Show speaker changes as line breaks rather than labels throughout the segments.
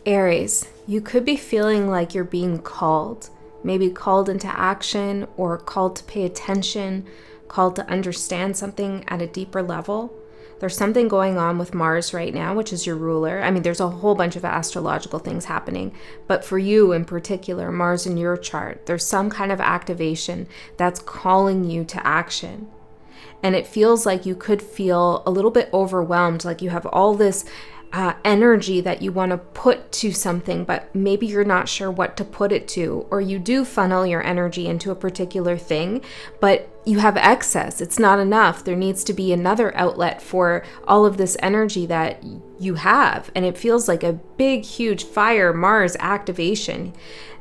Aries, you could be feeling like you're being called, maybe called into action or called to pay attention, called to understand something at a deeper level. There's something going on with Mars right now, which is your ruler. I mean, there's a whole bunch of astrological things happening, but for you in particular, Mars in your chart, there's some kind of activation that's calling you to action. And it feels like you could feel a little bit overwhelmed, like you have all this energy that you want to put to something, but maybe you're not sure what to put it to, or you do funnel your energy into a particular thing, but you have excess. It's not enough. There needs to be another outlet for all of this energy that you have, and it feels like a big, huge fire Mars activation.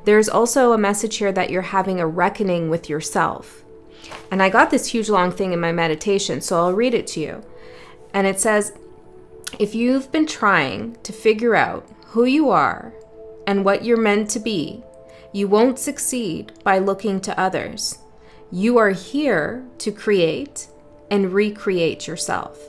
There's also a message here that you're having a reckoning with yourself. And I got this huge long thing in my meditation, so I'll read it to you. And it says, if you've been trying to figure out who you are and what you're meant to be, you won't succeed by looking to others. You are here to create and recreate yourself.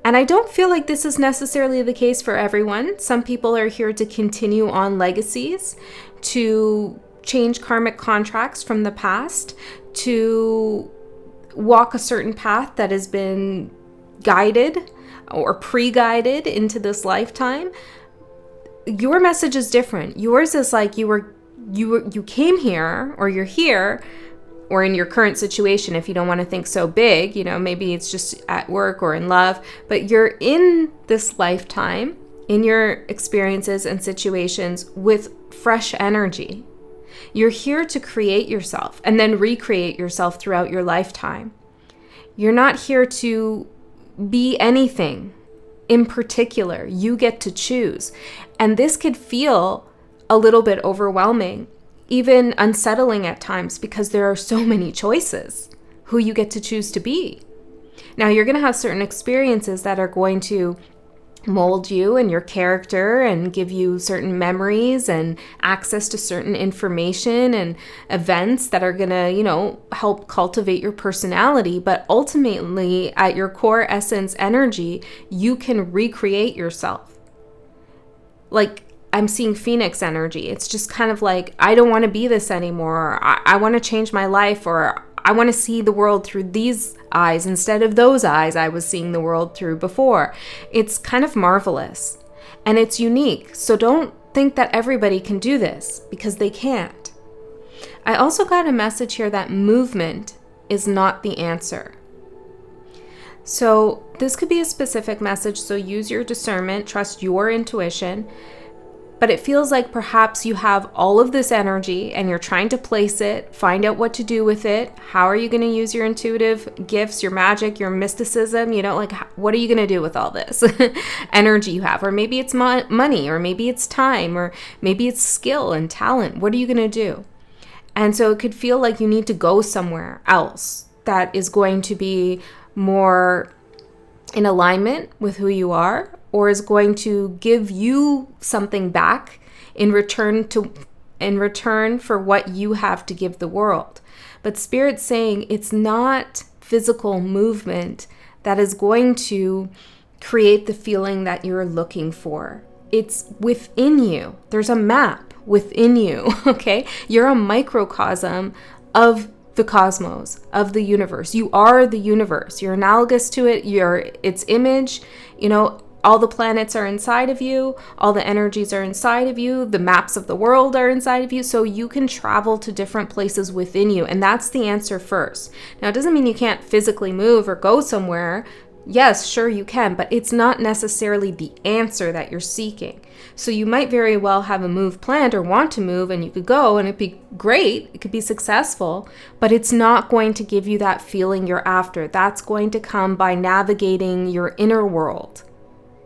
And I don't feel like this is necessarily the case for everyone. Some people are here to continue on legacies, to change karmic contracts from the past, to walk a certain path that has been guided or pre-guided into this lifetime. Your message is different. Yours is like you came here, or you're here, or in your current situation, if you don't want to think so big, maybe it's just at work or in love, but you're in this lifetime, in your experiences and situations with fresh energy. You're here to create yourself and then recreate yourself throughout your lifetime. You're not here to be anything in particular. You get to choose. And this could feel a little bit overwhelming, even unsettling at times, because there are so many choices who you get to choose to be. Now, you're going to have certain experiences that are going to mold you and your character and give you certain memories and access to certain information and events that are going to, help cultivate your personality. But ultimately, at your core essence energy, you can recreate yourself. Like, I'm seeing Phoenix energy. It's just kind of like, I don't want to be this anymore. I want to change my life, or I want to see the world through these eyes instead of those eyes I was seeing the world through before. It's kind of marvelous and it's unique. So don't think that everybody can do this, because they can't. I also got a message here that movement is not the answer. So this could be a specific message. So use your discernment, trust your intuition. But it feels like perhaps you have all of this energy and you're trying to place it, find out what to do with it. How are you going to use your intuitive gifts, your magic, your mysticism? What are you going to do with all this energy you have? Or maybe it's money, or maybe it's time, or maybe it's skill and talent. What are you going to do? And so it could feel like you need to go somewhere else that is going to be more in alignment with who you are, or is going to give you something back in return for what you have to give the world. But Spirit's saying it's not physical movement that is going to create the feeling that you're looking for. It's within you. There's a map within you, okay? You're a microcosm of the cosmos, of the universe. You are the universe. You're analogous to it. You're its image. All the planets are inside of you. All the energies are inside of you. The maps of the world are inside of you. So you can travel to different places within you. And that's the answer first. Now, it doesn't mean you can't physically move or go somewhere. Yes, sure you can, but it's not necessarily the answer that you're seeking. So you might very well have a move planned or want to move, and you could go and it'd be great. It could be successful, but it's not going to give you that feeling you're after. That's going to come by navigating your inner world,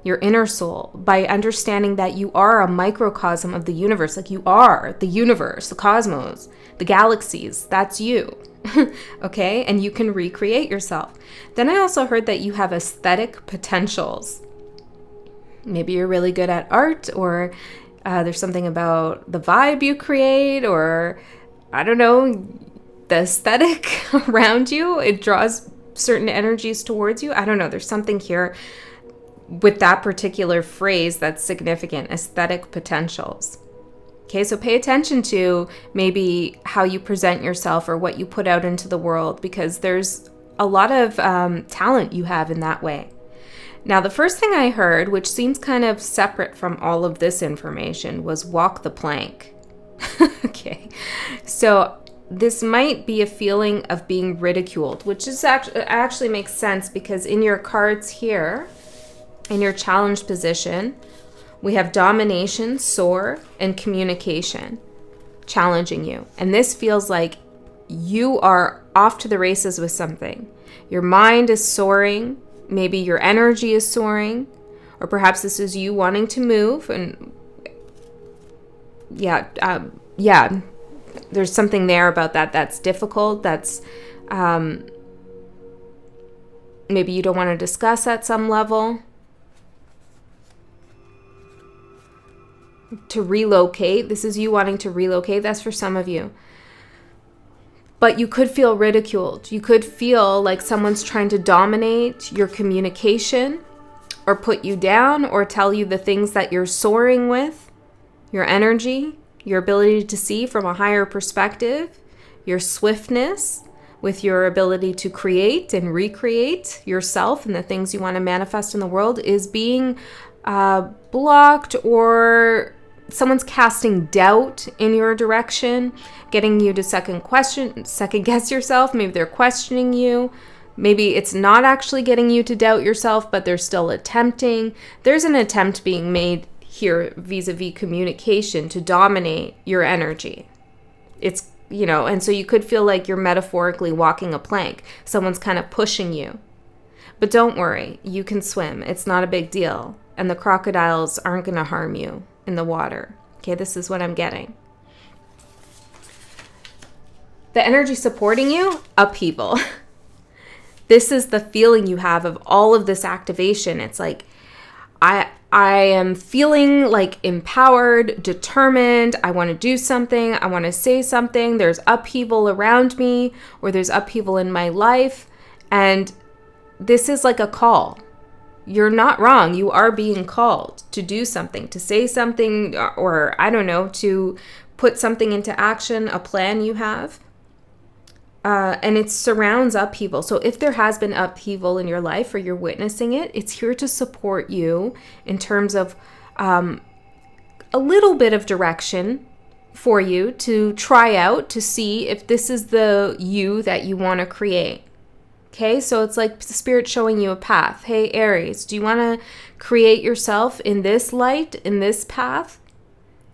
your inner soul, by understanding that you are a microcosm of the universe. Like, you are the universe, the cosmos, the galaxies. That's you. Okay? And you can recreate yourself. Then I also heard that you have aesthetic potentials. Maybe you're really good at art, or there's something about the vibe you create, or I don't know, the aesthetic around you. It draws certain energies towards you. I don't know. There's something here. with that particular phrase that's significant, aesthetic potentials. Okay, so pay attention to maybe how you present yourself or what you put out into the world, because there's a lot of talent you have in that way. Now, the first thing I heard, which seems kind of separate from all of this information, was walk the plank. Okay, so this might be a feeling of being ridiculed, which is actually makes sense, because in your cards here, in your challenge position, we have domination, soar, and communication challenging you. And this feels like you are off to the races with something. Your mind is soaring. Maybe your energy is soaring. Or perhaps this is you wanting to move. And yeah, there's something there about that that's difficult. That's maybe you don't want to discuss at some level. To relocate. This is you wanting to relocate. That's for some of you. But you could feel ridiculed. You could feel like someone's trying to dominate your communication or put you down or tell you the things that you're soaring with, your energy, your ability to see from a higher perspective, your swiftness with your ability to create and recreate yourself and the things you want to manifest in the world is being blocked, or someone's casting doubt in your direction, getting you to second guess yourself. Maybe they're questioning you. Maybe it's not actually getting you to doubt yourself, but they're still attempting. There's an attempt being made here vis-a-vis communication to dominate your energy. It's, and so you could feel like you're metaphorically walking a plank. Someone's kind of pushing you. But don't worry, you can swim. It's not a big deal. And the crocodiles aren't going to harm you in the water. Okay, this is what I'm getting. The energy supporting you, upheaval. This is the feeling you have of all of this activation. It's like, I am feeling like empowered, determined. I want to do something. I want to say something. There's upheaval around me, or there's upheaval in my life. And this is like a call. You're not wrong. You are being called to do something, to say something, or I don't know, to put something into action, a plan you have. And it surrounds upheaval. So if there has been upheaval in your life or you're witnessing it, it's here to support you in terms of a little bit of direction for you to try out, to see if this is the you that you want to create. Okay, so it's like the spirit showing you a path. Hey, Aries, do you want to create yourself in this light, in this path?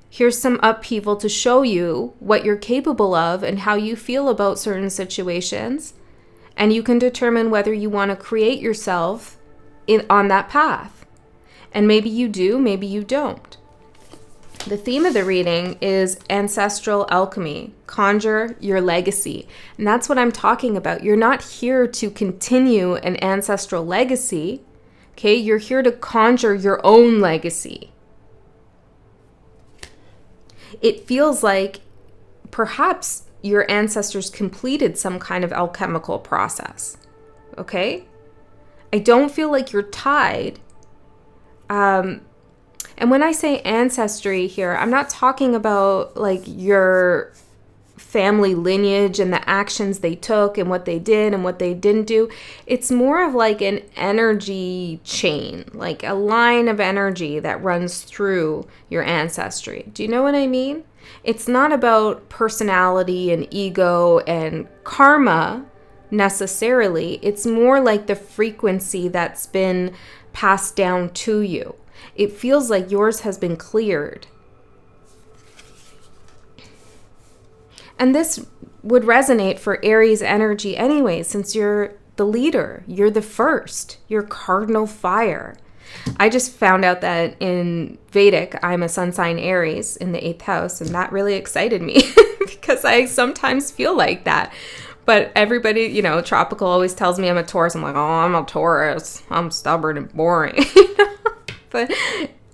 Here's some upheaval to show you what you're capable of and how you feel about certain situations. And you can determine whether you want to create yourself on that path. And maybe you do, maybe you don't. The theme of the reading is ancestral alchemy, conjure your legacy. And that's what I'm talking about. You're not here to continue an ancestral legacy, okay? You're here to conjure your own legacy. It feels like perhaps your ancestors completed some kind of alchemical process, okay? I don't feel like you're tied. And when I say ancestry here, I'm not talking about like your family lineage and the actions they took and what they did and what they didn't do. It's more of like an energy chain, like a line of energy that runs through your ancestry. Do you know what I mean? It's not about personality and ego and karma necessarily. It's more like the frequency that's been passed down to you. It feels like yours has been cleared. And this would resonate for Aries energy anyway, since you're the leader, you're the first, you're cardinal fire. I just found out that in Vedic, I'm a sun sign Aries in the 8th house, and that really excited me because I sometimes feel like that. But everybody, tropical always tells me I'm a Taurus. I'm like, oh, I'm a Taurus. I'm stubborn and boring. But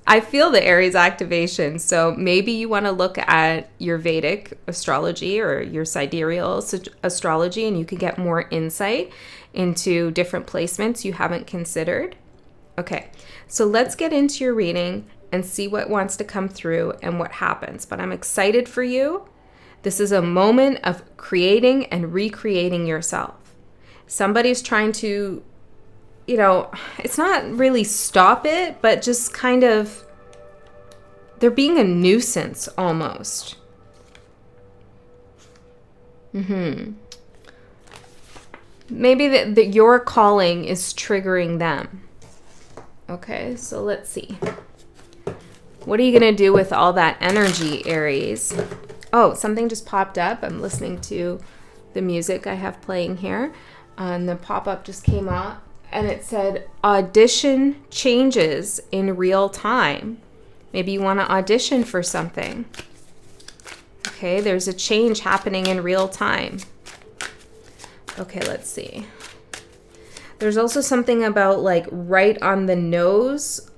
I feel the Aries activation. So maybe you want to look at your Vedic astrology or your sidereal astrology, and you can get more insight into different placements you haven't considered. Okay, So let's get into your reading and see what wants to come through and what happens. But I'm excited for you. This is a moment of creating and recreating yourself. Somebody's trying to, it's not really stop it, but just kind of, they're being a nuisance almost. Maybe that your calling is triggering them. Okay, so let's see. What are you going to do with all that energy, Aries? Oh, something just popped up. I'm listening to the music I have playing here. And the pop-up just came up. And it said, audition changes in real time. Maybe you want to audition for something. Okay, there's a change happening in real time. Okay, let's see. There's also something about like right on the nose,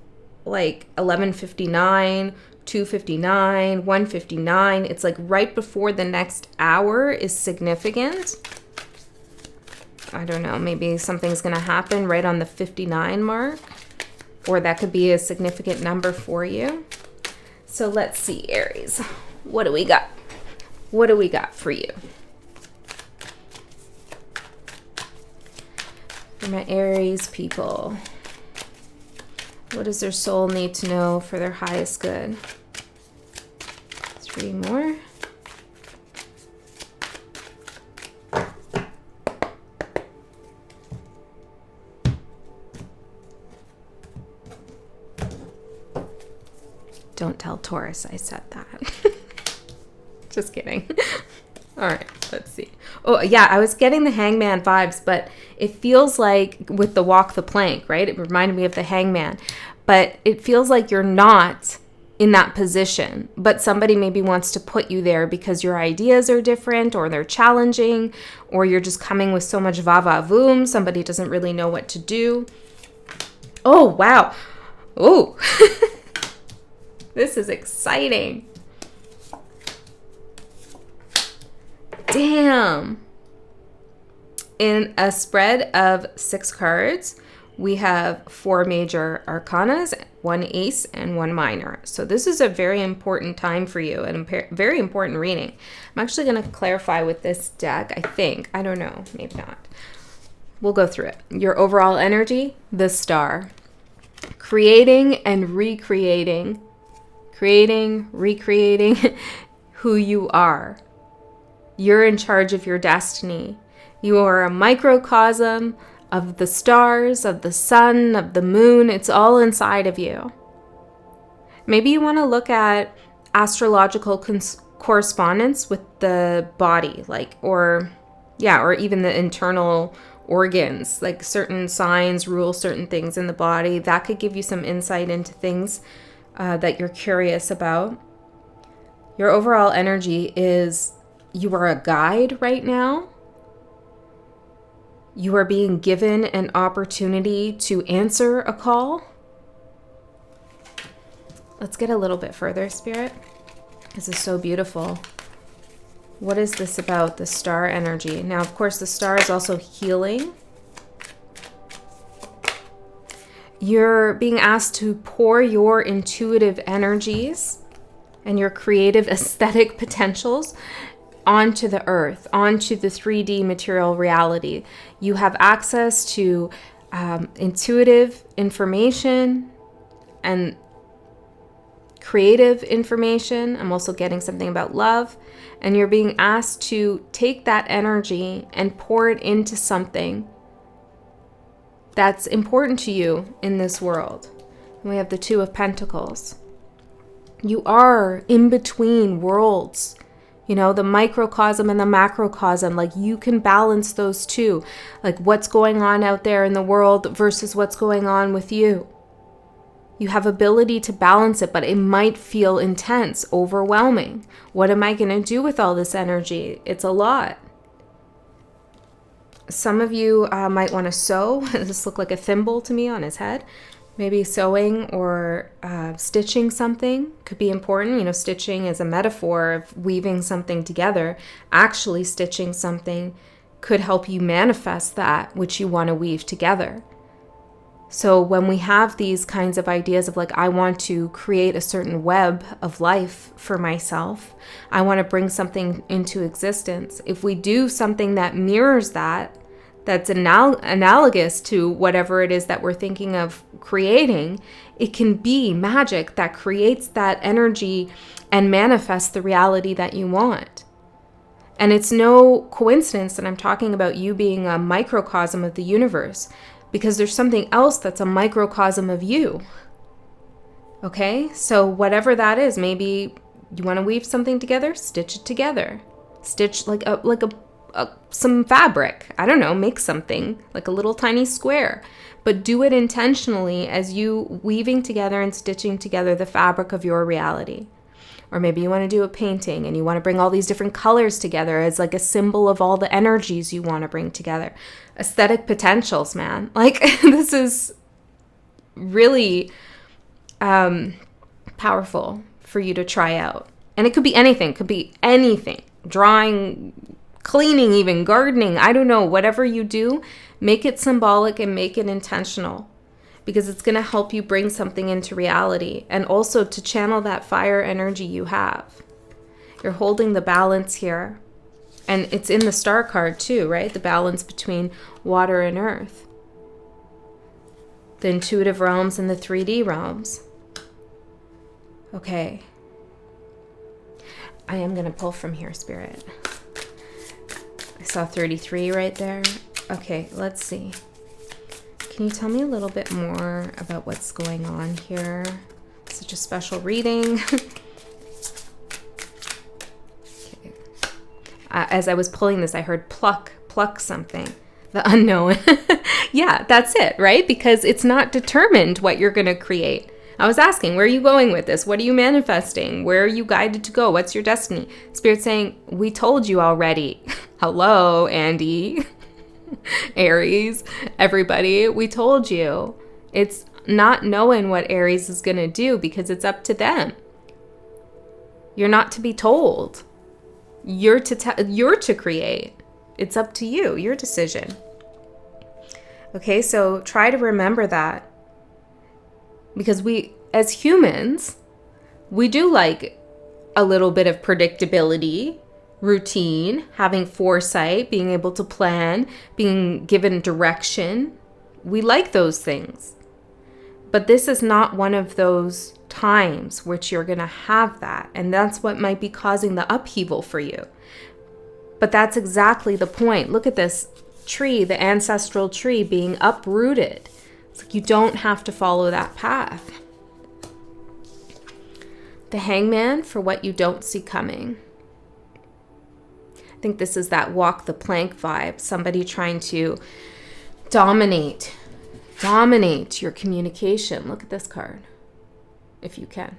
like 11:59, 2:59, 1:59. It's like right before the next hour is significant. I don't know, maybe something's going to happen right on the 59 mark, or that could be a significant number for you. So let's see, Aries. What do we got? What do we got for you? For my Aries people, what does their soul need to know for their highest good? 3 more. Don't tell Taurus I said that. Just kidding. All right, let's see. Oh, yeah, I was getting the hangman vibes, but it feels like with the walk the plank, right? It reminded me of the hangman. But it feels like you're not in that position, but somebody maybe wants to put you there because your ideas are different, or they're challenging, or you're just coming with so much va-va-voom. Somebody doesn't really know what to do. Oh, wow. Oh, this is exciting. Damn. In a spread of 6 cards, we have 4 major arcanas, 1 ace, and 1 minor. So this is a very important time for you, and a very important reading. I'm actually going to clarify with this deck, I think. I don't know. Maybe not. We'll go through it. Your overall energy, the star. Creating and recreating. Creating, recreating who you are. You're in charge of your destiny. You are a microcosm of the stars, of the sun, of the moon. It's all inside of you. Maybe you want to look at astrological correspondence with the body, or even the internal organs, like certain signs rule certain things in the body. That could give you some insight into things that you're curious about. Your overall energy is you are a guide right now. You are being given an opportunity to answer a call. Let's get a little bit further, Spirit. This is so beautiful. What is this about, the star energy? Now, of course, the star is also healing. You're being asked to pour your intuitive energies and your creative aesthetic potentials onto the earth, onto the 3D material reality. You have access to intuitive information and creative information. I'm also getting something about love. And you're being asked to take that energy and pour it into something that's important to you in this world. And we have the 2 of Pentacles. You are in between worlds. The microcosm and the macrocosm, like you can balance those two, like what's going on out there in the world versus what's going on with you. You have ability to balance it, but it might feel intense, overwhelming. What am I going to do with all this energy? It's a lot. Some of you might want to sew. This looked like a thimble to me on his head. Maybe sewing or stitching something could be important. Stitching is a metaphor of weaving something together. Actually stitching something could help you manifest that which you want to weave together. So when we have these kinds of ideas of like, I want to create a certain web of life for myself, I want to bring something into existence. If we do something that mirrors that, that's analogous to whatever it is that we're thinking of creating, it can be magic that creates that energy and manifests the reality that you want. And it's no coincidence that I'm talking about you being a microcosm of the universe, because there's something else that's a microcosm of you. Okay? So whatever that is, maybe you want to weave something together, stitch it together. Stitch like some fabric. I don't know, make something like a little tiny square. But do it intentionally as you weaving together and stitching together the fabric of your reality. Or maybe you want to do a painting and you want to bring all these different colors together as like a symbol of all the energies you want to bring together. Aesthetic potentials, man. Like this is really powerful for you to try out. And it could be anything. Drawing, cleaning, even gardening. I don't know. Whatever you do, make it symbolic and make it intentional. Because it's going to help you bring something into reality and also to channel that fire energy you have. You're holding the balance here. And it's in the star card too, right? The balance between water and earth. The intuitive realms and the 3D realms. Okay. I am going to pull from here, Spirit. I saw 33 right there. Okay, let's see. Can you tell me a little bit more about what's going on here? Such a special reading. Okay. As I was pulling this, I heard pluck something. The unknown. Yeah, that's it, right? Because it's not determined what you're going to create. I was asking, where are you going with this? What are you manifesting? Where are you guided to go? What's your destiny? Spirit's saying, we told you already. Hello, Andy. Aries, everybody, we told you. It's not knowing what Aries is going to do because it's up to them. You're not to be told. You're to create. It's up to you, your decision. Okay, so try to remember that. Because we, as humans, we do like a little bit of predictability, routine, having foresight, being able to plan, being given direction. We like those things. But this is not one of those times which you're going to have that. And that's what might be causing the upheaval for you. But that's exactly the point. Look at this tree, the ancestral tree being uprooted. It's like you don't have to follow that path. The Hangman for what you don't see coming. I think this is that walk the plank vibe. Somebody trying to dominate your communication. Look at this card, if you can.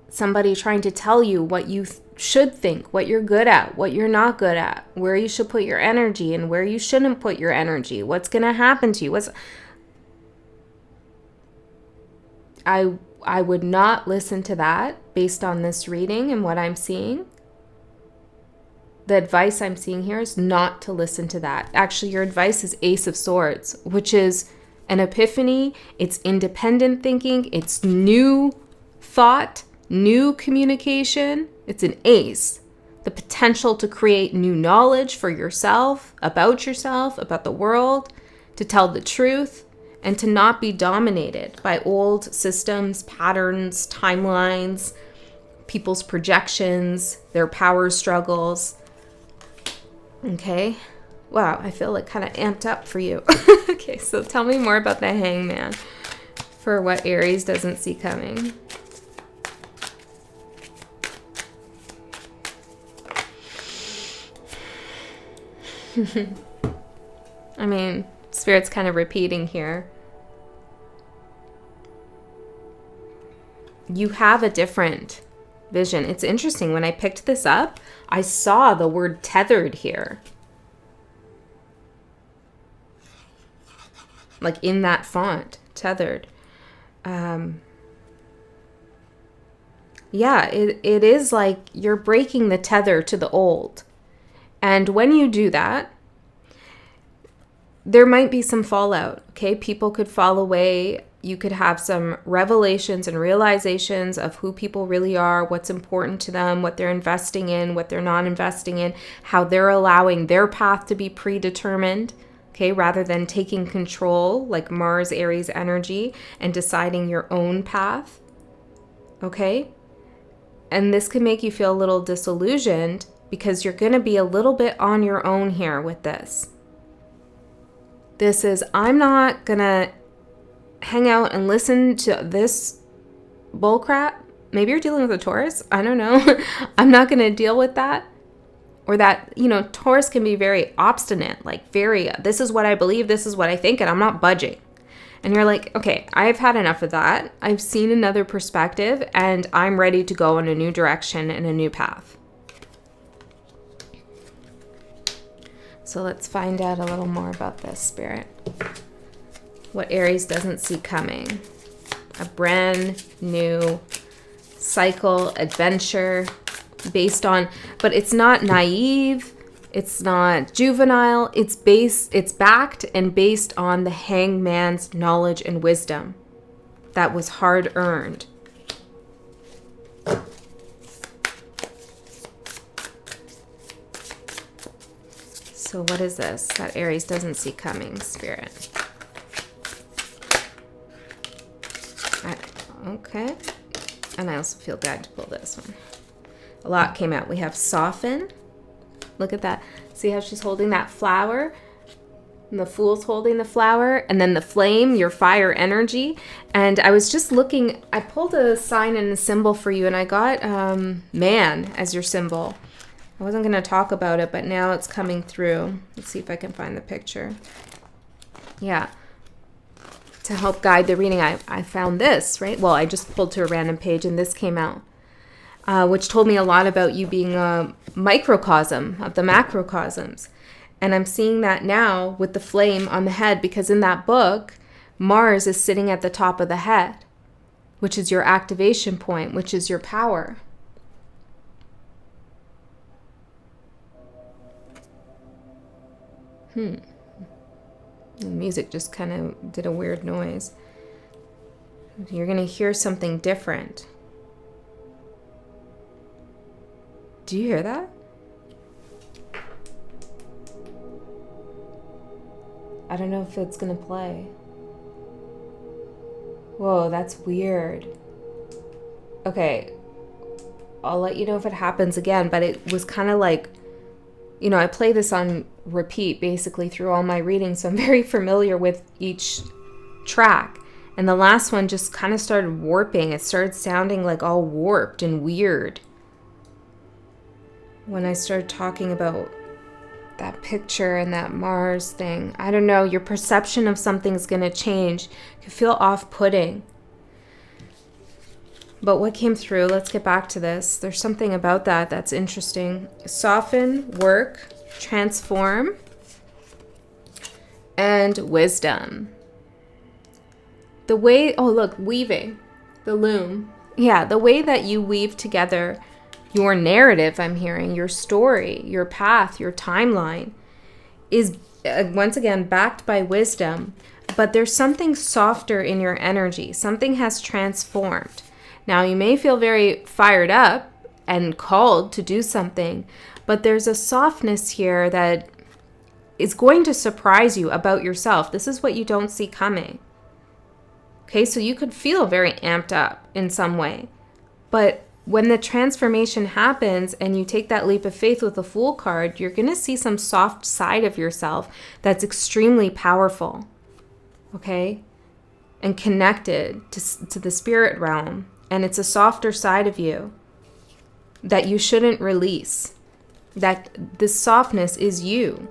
Somebody trying to tell you what you should think, what you're good at, what you're not good at, where you should put your energy and where you shouldn't put your energy, what's going to happen to you. I would not listen to that based on this reading and what I'm seeing. The advice I'm seeing here is not to listen to that. Actually, your advice is Ace of Swords, which is an epiphany. It's independent thinking. It's new thought, new communication. It's an ace. The potential to create new knowledge for yourself, about the world, to tell the truth, and to not be dominated by old systems, patterns, timelines, people's projections, their power struggles. Okay. Wow, I feel like kind of amped up for you. Okay, so tell me more about the Hangman for what Aries doesn't see coming. I mean, Spirit's kind of repeating here. You have a different vision. It's interesting. When I picked this up, I saw the word tethered here. Like in that font, tethered. Yeah, it is like you're breaking the tether to the old. And when you do that, there might be some fallout, okay? People could fall away. You could have some revelations and realizations of who people really are, what's important to them, what they're investing in, what they're not investing in, how they're allowing their path to be predetermined, okay? Rather than taking control, like Mars, Aries energy, and deciding your own path, okay? And this can make you feel a little disillusioned because you're going to be a little bit on your own here with this. This is, I'm not going to hang out and listen to this bullcrap. Maybe you're dealing with a Taurus. I don't know. I'm not going to deal with that. Or that, you know, Taurus can be very obstinate, like very, this is what I believe, this is what I think, and I'm not budging. And you're like, okay, I've had enough of that. I've seen another perspective, and I'm ready to go in a new direction and a new path. So let's find out a little more about this, Spirit. What Aries doesn't see coming. A brand new cycle, adventure, based on, but it's not naive, it's not juvenile, it's backed and based on the hangman's knowledge and wisdom that was hard earned. So what is this that Aries doesn't see coming, Spirit? Okay. And I also feel bad to pull this one. A lot came out. We have soften. Look at that. See how she's holding that flower? And the Fool's holding the flower. And then the flame, your fire energy. And I was just looking. I pulled a sign and a symbol for you. And I got man as your symbol. I wasn't going to talk about it, but now it's coming through. Let's see if I can find the picture. Yeah. To help guide the reading, I found this, right? Well, I just pulled to a random page and this came out, which told me a lot about you being a microcosm of the macrocosms. And I'm seeing that now with the flame on the head, because in that book, Mars is sitting at the top of the head, which is your activation point, which is your power. The music just kind of did a weird noise. You're going to hear something different. Do you hear that? I don't know if it's going to play. Whoa, that's weird. Okay, I'll let you know if it happens again, but it was kind of like, you know, I play this on repeat basically through all my readings, so I'm very familiar with each track. And the last one just kind of started warping. It started sounding like all warped and weird when I started talking about that picture and that Mars thing. I don't know, your perception of something's going to change. You feel off-putting. But what came through, let's get back to this. There's something about that that's interesting. Soften, work, transform, and wisdom. The way, oh look, weaving, the loom. Yeah, the way that you weave together your narrative, I'm hearing, your story, your path, your timeline is, once again, backed by wisdom. But there's something softer in your energy. Something has transformed. Now, you may feel very fired up and called to do something, but there's a softness here that is going to surprise you about yourself. This is what you don't see coming. Okay, so you could feel very amped up in some way, but when the transformation happens and you take that leap of faith with the Fool card, you're going to see some soft side of yourself that's extremely powerful, okay, and connected to the spirit realm. And it's a softer side of you that you shouldn't release. That this softness is you.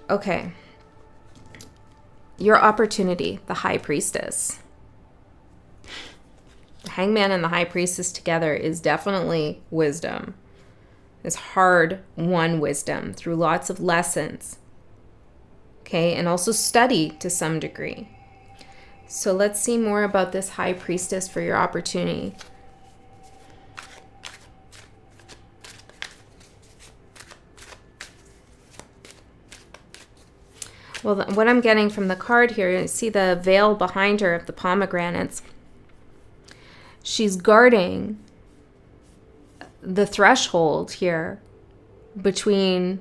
Okay. Your opportunity, the High Priestess. The Hangman and the High Priestess together is definitely wisdom. It's hard-won wisdom through lots of lessons. Okay, and also study to some degree. So let's see more about this High Priestess for your opportunity. Well, what I'm getting from the card here, you see the veil behind her of the pomegranates. She's guarding the threshold here between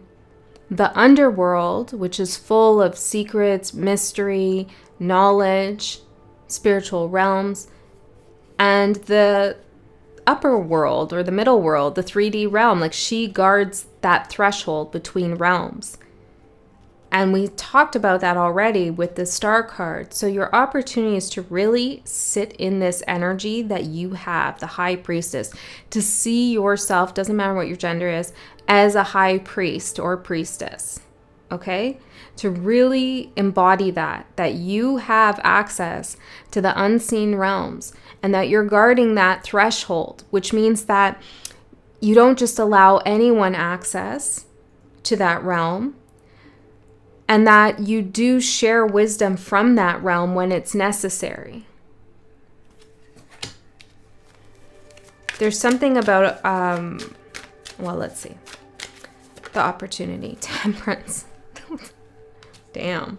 the underworld, which is full of secrets, mystery, knowledge, spiritual realms, and the upper world or the middle world, the 3D realm. Like, she guards that threshold between realms. And we talked about that already with the star card. So your opportunity is to really sit in this energy that you have, the high priestess, to see yourself, doesn't matter what your gender is, as a high priest or priestess, okay? To really embody that you have access to the unseen realms and that you're guarding that threshold, which means that you don't just allow anyone access to that realm, and that you do share wisdom from that realm when it's necessary. There's something about, well, let's see. The opportunity, temperance. Damn.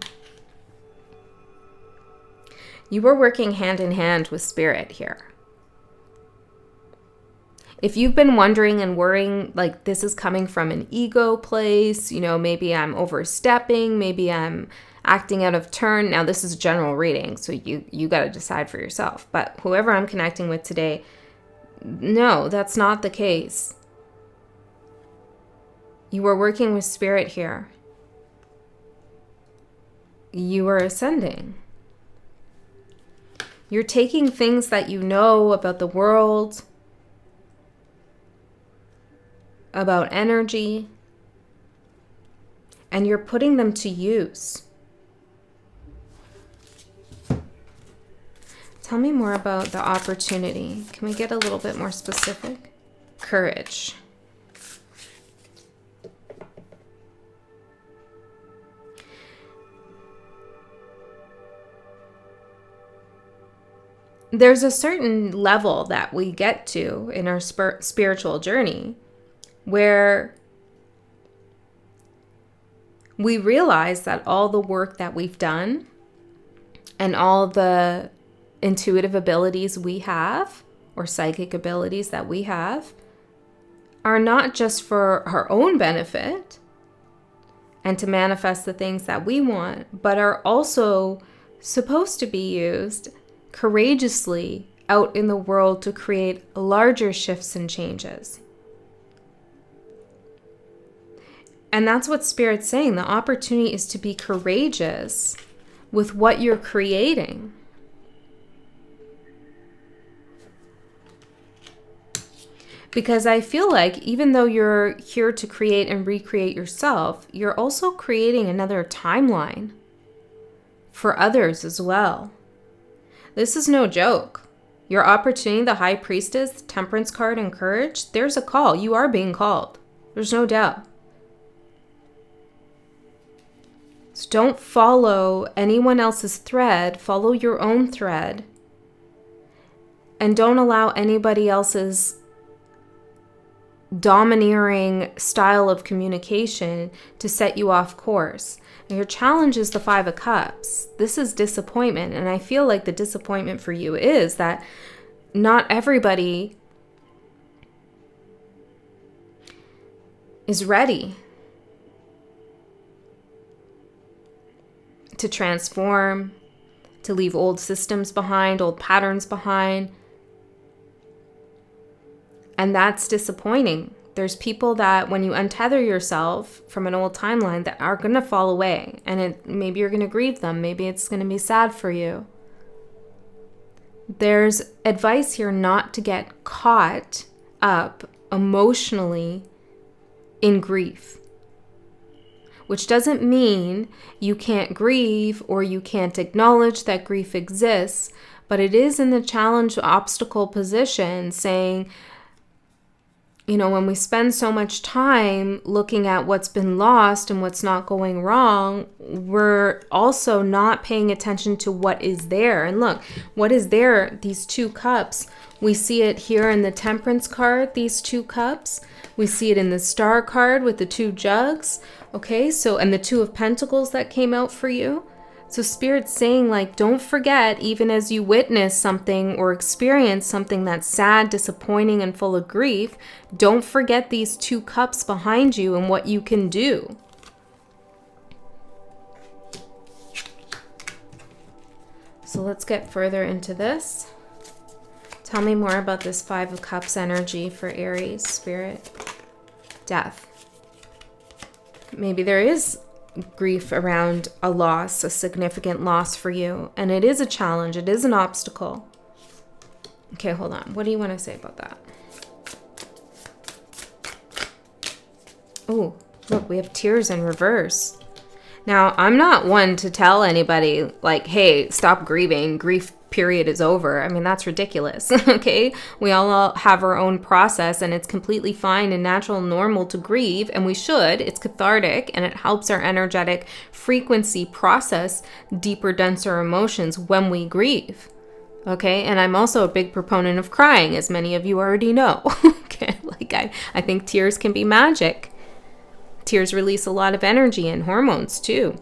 You were working hand in hand with spirit here. If you've been wondering and worrying, like this is coming from an ego place, you know, maybe I'm overstepping, maybe I'm acting out of turn. Now, this is a general reading, so you got to decide for yourself. But whoever I'm connecting with today, no, that's not the case. You were working with spirit here. You are ascending. You're taking things that you know about the world, about energy, and you're putting them to use. Tell me more about the opportunity. Can we get a little bit more specific? Courage. There's a certain level that we get to in our spiritual journey where we realize that all the work that we've done and all the intuitive abilities we have or psychic abilities that we have are not just for our own benefit and to manifest the things that we want, but are also supposed to be used courageously out in the world to create larger shifts and changes. And that's what Spirit's saying. The opportunity is to be courageous with what you're creating. Because I feel like even though you're here to create and recreate yourself, you're also creating another timeline for others as well. This is no joke. Your opportunity, the High Priestess, Temperance card, and Courage, there's a call. You are being called. There's no doubt. So don't follow anyone else's thread. Follow your own thread. And don't allow anybody else's domineering style of communication to set you off course. And your challenge is the 5 of Cups. This is disappointment. And I feel like the disappointment for you is that not everybody is ready to transform, to leave old systems behind, old patterns behind. And that's disappointing. There's people that when you untether yourself from an old timeline that are going to fall away. And maybe you're going to grieve them. Maybe it's going to be sad for you. There's advice here not to get caught up emotionally in grief. Which doesn't mean you can't grieve or you can't acknowledge that grief exists. But it is in the challenge obstacle position saying, you know, when we spend so much time looking at what's been lost and what's not going wrong, we're also not paying attention to what is there. And look, what is there? These 2 cups. We see it here in the Temperance card, these 2 cups. We see it in the Star card with the 2 jugs. Okay, so, and the Two of Pentacles that came out for you. So Spirit's saying, like, don't forget, even as you witness something or experience something that's sad, disappointing, and full of grief, don't forget these 2 cups behind you and what you can do. So let's get further into this. Tell me more about this 5 of Cups energy for Aries, Spirit. Death. Maybe there is grief around a loss, a significant loss for you. And it is a challenge. It is an obstacle. Okay, hold on. What do you want to say about that? Oh, look, we have tears in reverse. Now, I'm not one to tell anybody, like, hey, stop grieving. Grief period is over. I mean, that's ridiculous, okay? We all have our own process, and it's completely fine and natural and normal to grieve, and we should. It's cathartic, and it helps our energetic frequency process deeper, denser emotions when we grieve, okay? And I'm also a big proponent of crying, as many of you already know, okay? Like, I think tears can be magic. Tears release a lot of energy and hormones too.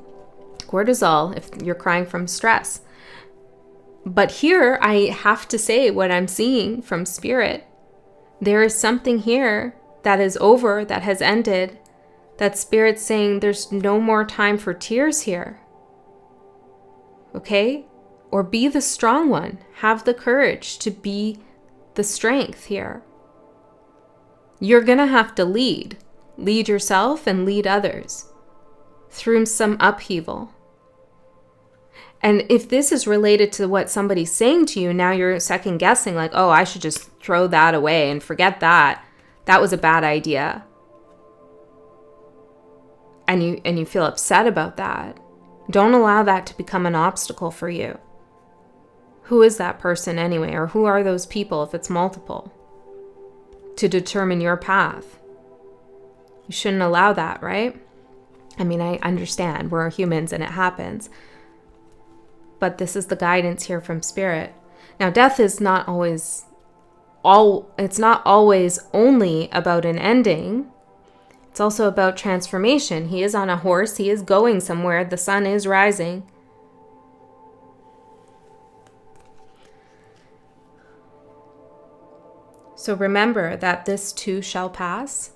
Cortisol, if you're crying from stress. But here, I have to say what I'm seeing from Spirit. There is something here that is over, that has ended, that Spirit's saying there's no more time for tears here. Okay? Or be the strong one. Have the courage to be the strength here. You're going to have to lead. Lead yourself and lead others through some upheaval. And if this is related to what somebody's saying to you, now you're second guessing, like, oh, I should just throw that away and forget that. That was a bad idea. And you feel upset about that. Don't allow that to become an obstacle for you. Who is that person anyway? Or who are those people if it's multiple? To determine your path. You shouldn't allow that, right? I mean, I understand. We're humans and it happens. But this is the guidance here from Spirit. Now, death is not always it's not always only about an ending. It's also about transformation. He is on a horse. He is going somewhere. The sun is rising. So remember that this too shall pass.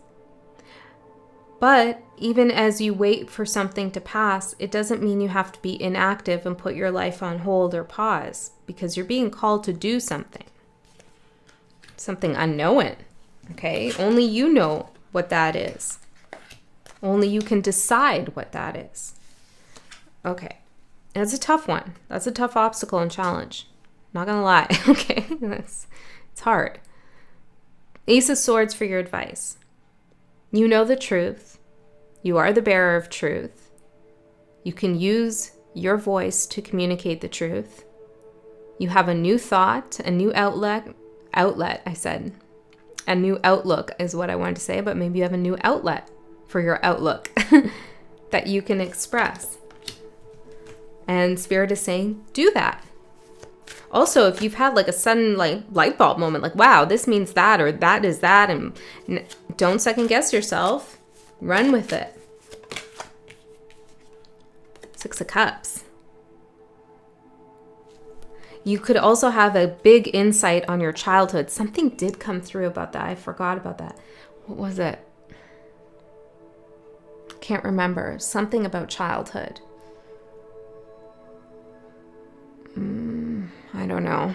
But even as you wait for something to pass, it doesn't mean you have to be inactive and put your life on hold or pause, because you're being called to do something unknown, okay? Only you know what that is. Only you can decide what that is. Okay, that's a tough one. That's a tough obstacle and challenge. Not gonna lie, okay? It's hard. Ace of Swords for your advice. You know the truth. You are the bearer of truth. You can use your voice to communicate the truth. You have a new thought, a new outlet, I said. A new outlook is what I wanted to say, but maybe you have a new outlet for your outlook that you can express. And Spirit is saying, do that. Also, if you've had like a sudden light bulb moment, like, wow, this means that, or that is that, and don't second guess yourself. Run with it. 6 of Cups. You could also have a big insight on your childhood. Something did come through about that. I forgot about that. What was it? Can't remember. Something about childhood. I don't know.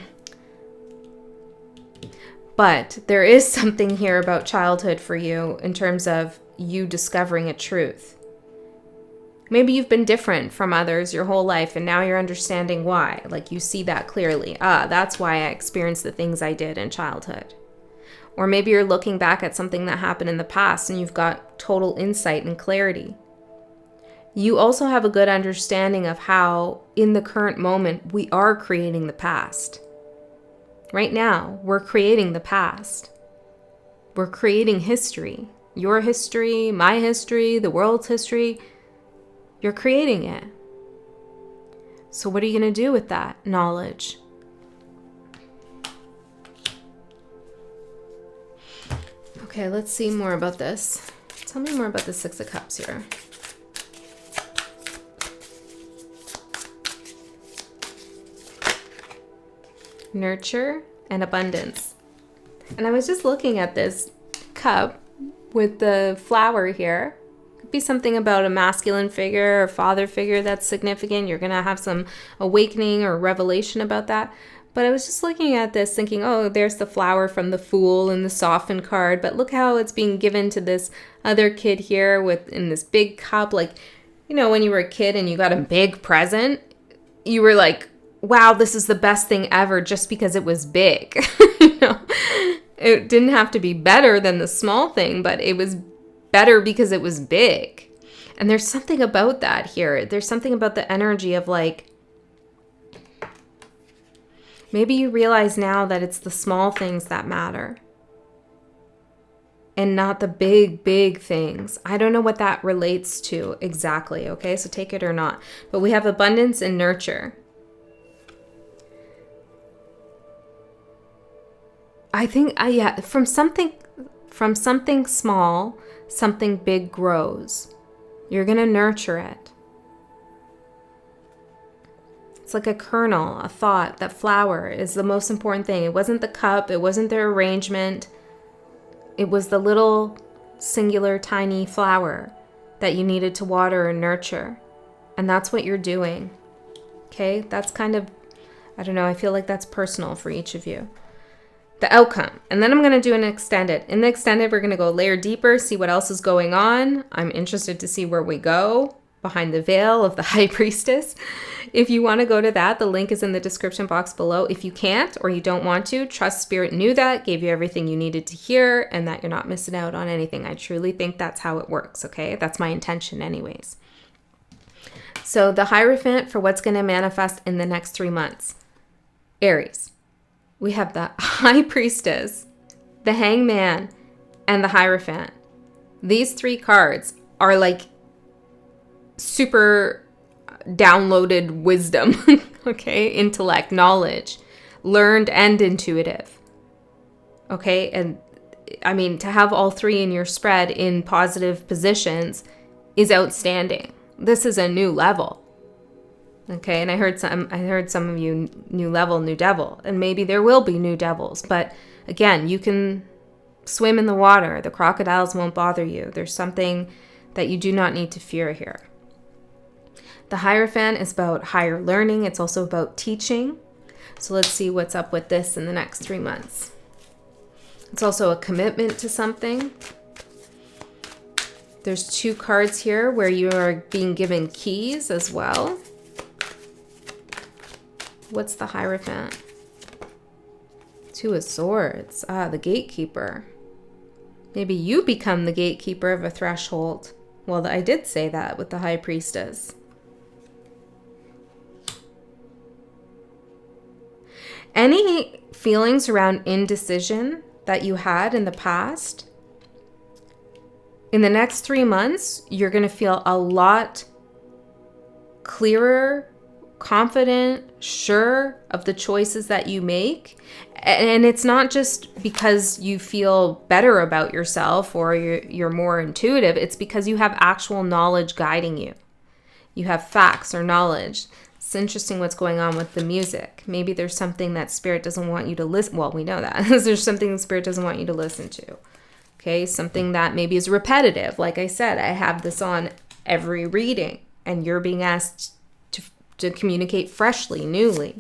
But there is something here about childhood for you in terms of you discovering a truth. Maybe you've been different from others your whole life, and now you're understanding why. Like, you see that clearly. That's why I experienced the things I did in childhood. Or maybe you're looking back at something that happened in the past and you've got total insight and clarity. You also have a good understanding of how, in the current moment, we are creating the past. Right now, we're creating the past. We're creating history. Your history, my history, the world's history. You're creating it. So what are you going to do with that knowledge? Okay, let's see more about this. Tell me more about the 6 of Cups here. nurture, and abundance. And I was just looking at this cup with the flower here. Could be something about a masculine figure or father figure that's significant. You're going to have some awakening or revelation about that. But I was just looking at this thinking, oh, there's the flower from the Fool in the Softened card. But look how it's being given to this other kid here in this big cup. Like, you know, when you were a kid and you got a big present, you were like, wow, this is the best thing ever just because it was big. You know, it didn't have to be better than the small thing, but it was better because it was big. And there's something about that here. There's something about the energy of like, maybe you realize now that it's the small things that matter and not the big, big things. I don't know what that relates to exactly, okay? So take it or not. But we have abundance and nurture. I think, from something small, something big grows. You're going to nurture it. It's like a kernel, a thought. That flower is the most important thing. It wasn't the cup. It wasn't the arrangement. It was the little singular tiny flower that you needed to water and nurture. And that's what you're doing. Okay? That's kind of, I don't know, I feel like that's personal for each of you. The outcome. And then I'm going to do an extended. In the extended, we're going to go layer deeper, see what else is going on. I'm interested to see where we go behind the veil of the High Priestess. If you want to go to that, the link is in the description box below. If you can't or you don't want to, trust Spirit knew that, gave you everything you needed to hear, and that you're not missing out on anything. I truly think that's how it works, okay? That's my intention anyways. So the Hierophant for what's going to manifest in the next 3 months. Aries. We have the High Priestess, the Hangman, and the Hierophant. These 3 cards are like super downloaded wisdom, okay? Intellect, knowledge, learned and intuitive, okay? And I mean, to have all 3 in your spread in positive positions is outstanding. This is a new level. Okay, and I heard some of you new level, new devil, and maybe there will be new devils, but again, you can swim in the water. The crocodiles won't bother you. There's something that you do not need to fear here. The Hierophant is about higher learning. It's also about teaching. So let's see what's up with this in the next 3 months. It's also a commitment to something. There's 2 cards here where you are being given keys as well. What's the Hierophant? 2 of Swords. The gatekeeper. Maybe you become the gatekeeper of a threshold. Well, I did say that with the High Priestess. Any feelings around indecision that you had in the past, in the next 3 months, you're going to feel a lot clearer, confident, sure of the choices that you make. And it's not just because you feel better about yourself or you're more intuitive. It's because you have actual knowledge guiding you. You have facts or knowledge. It's interesting what's going on with the music. Maybe there's something that Spirit doesn't want you to listen. Well, we know that. There's something Spirit doesn't want you to listen to. Okay, something that maybe is repetitive. Like I said, I have this on every reading, and you're being asked to communicate freshly, newly.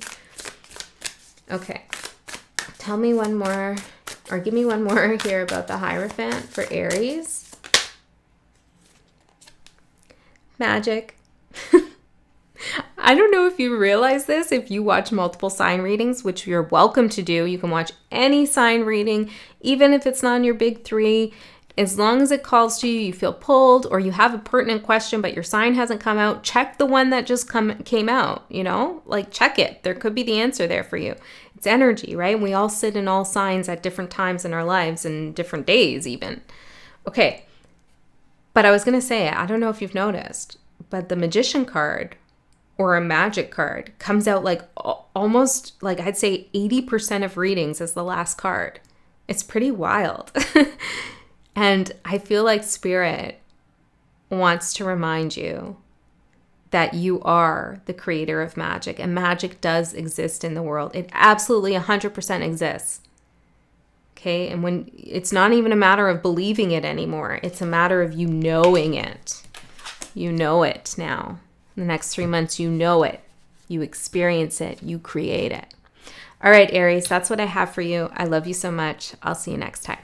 Okay. Tell me one more, or give me one more here about the Hierophant for Aries. Magic. I don't know if you realize this, if you watch multiple sign readings, which you're welcome to do. You can watch any sign reading, even if it's not in your big 3. As long as it calls to you, you feel pulled, or you have a pertinent question, but your sign hasn't come out, check the one that just came out, you know? Like, check it. There could be the answer there for you. It's energy, right? We all sit in all signs at different times in our lives and different days even. Okay. But I was going to say, I don't know if you've noticed, but the Magician card or a magic card comes out like almost like I'd say 80% of readings as the last card. It's pretty wild. And I feel like Spirit wants to remind you that you are the creator of magic, and magic does exist in the world. It absolutely 100% exists. Okay? And when it's not even a matter of believing it anymore, it's a matter of you knowing it. You know it now. In the next 3 months, you know it. You experience it. You create it. All right, Aries, that's what I have for you. I love you so much. I'll see you next time.